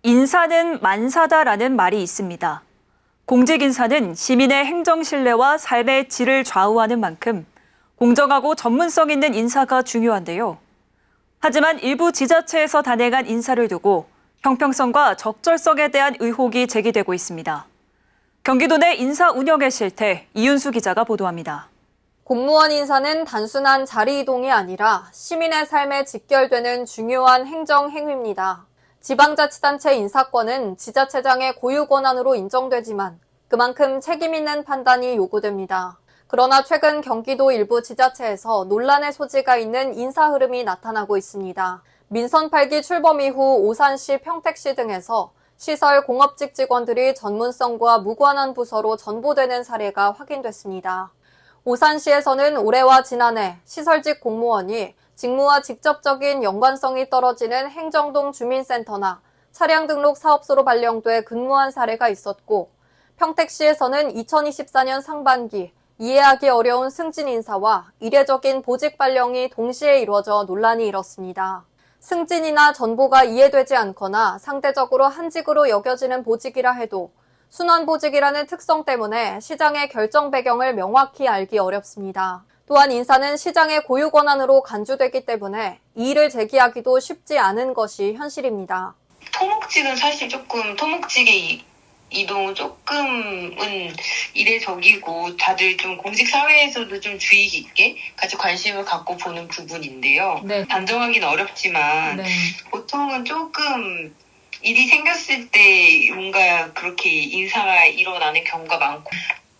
인사는 만사다라는 말이 있습니다. 공직 인사는 시민의 행정 신뢰와 삶의 질을 좌우하는 만큼 공정하고 전문성 있는 인사가 중요한데요. 하지만 일부 지자체에서 단행한 인사를 두고 형평성과 적절성에 대한 의혹이 제기되고 있습니다. 경기도 내 인사 운영의 실태, 이윤수 기자가 보도합니다. 공무원 인사는 단순한 자리 이동이 아니라 시민의 삶에 직결되는 중요한 행정 행위입니다. 지방자치단체 인사권은 지자체장의 고유 권한으로 인정되지만 그만큼 책임 있는 판단이 요구됩니다. 그러나 최근 경기도 일부 지자체에서 논란의 소지가 있는 인사 흐름이 나타나고 있습니다. 민선 8기 출범 이후 오산시, 평택시 등에서 시설 공업직 직원들이 전문성과 무관한 부서로 전보되는 사례가 확인됐습니다. 오산시에서는 올해와 지난해 시설직 공무원이 직무와 직접적인 연관성이 떨어지는 행정동 주민센터나 차량 등록 사업소로 발령돼 근무한 사례가 있었고, 평택시에서는 2024년 상반기 이해하기 어려운 승진 인사와 이례적인 보직 발령이 동시에 이루어져 논란이 일었습니다. 승진이나 전보가 이해되지 않거나 상대적으로 한직으로 여겨지는 보직이라 해도 순환보직이라는 특성 때문에 시장의 결정 배경을 명확히 알기 어렵습니다. 또한 인사는 시장의 고유 권한으로 간주되기 때문에 이의를 제기하기도 쉽지 않은 것이 현실입니다. 토목직은 사실 토목직의 이동은 조금은 이례적이고 다들 좀 공직 사회에서도 좀 주의 깊게 같이 관심을 갖고 보는 부분인데요. 네. 단정하기는 어렵지만 네. 보통은 조금 일이 생겼을 때 뭔가 그렇게 인사가 일어나는 경우가 많고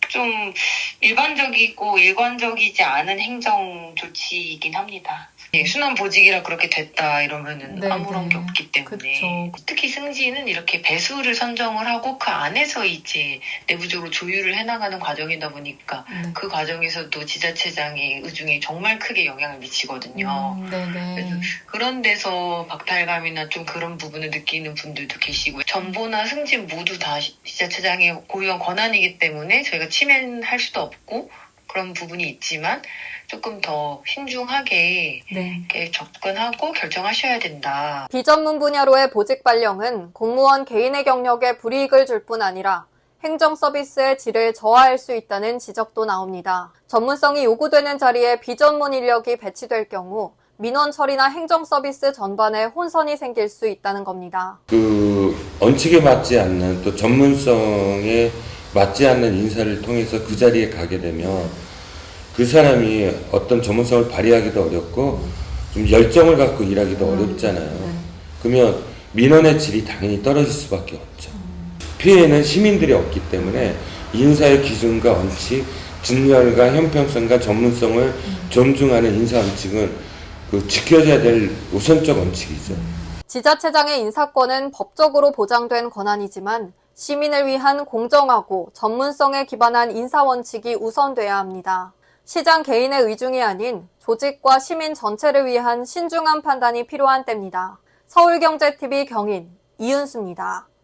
좀 일반적이고 일관적이지 않은 행정 조치이긴 합니다. 순환보직이라 그렇게 됐다 이러면은 아무런 게 없기 때문에 그쵸. 특히 승진은 이렇게 배수를 선정을 하고 그 안에서 이제 내부적으로 조율을 해나가는 과정이다 보니까 그 과정에서도 지자체장의 의중에 정말 크게 영향을 미치거든요. 그래서 그런 데서 박탈감이나 좀 그런 부분을 느끼는 분들도 계시고, 전보나 승진 모두 다 지자체장의 고유한 권한이기 때문에 저희가 침해할 수도 없고 그런 부분이 있지만 조금 더 신중하게 이렇게 접근하고 결정하셔야 된다. 비전문 분야로의 보직 발령은 공무원 개인의 경력에 불이익을 줄 뿐 아니라 행정 서비스의 질을 저하할 수 있다는 지적도 나옵니다. 전문성이 요구되는 자리에 비전문 인력이 배치될 경우 민원 처리나 행정 서비스 전반에 혼선이 생길 수 있다는 겁니다. 원칙에 맞지 않는 또 전문성에 맞지 않는 인사를 통해서 그 자리에 가게 되면 그 사람이 어떤 전문성을 발휘하기도 어렵고 좀 열정을 갖고 일하기도 어렵잖아요. 그러면 민원의 질이 당연히 떨어질 수밖에 없죠. 피해는 시민들이 없기 때문에 인사의 기준과 원칙, 진열과 형평성과 전문성을 존중하는 인사 원칙은 지켜져야 될 우선적 원칙이죠. 지자체장의 인사권은 법적으로 보장된 권한이지만 시민을 위한 공정하고 전문성에 기반한 인사 원칙이 우선돼야 합니다. 시장 개인의 의중이 아닌 조직과 시민 전체를 위한 신중한 판단이 필요한 때입니다. 서울경제TV 경인 이윤수입니다.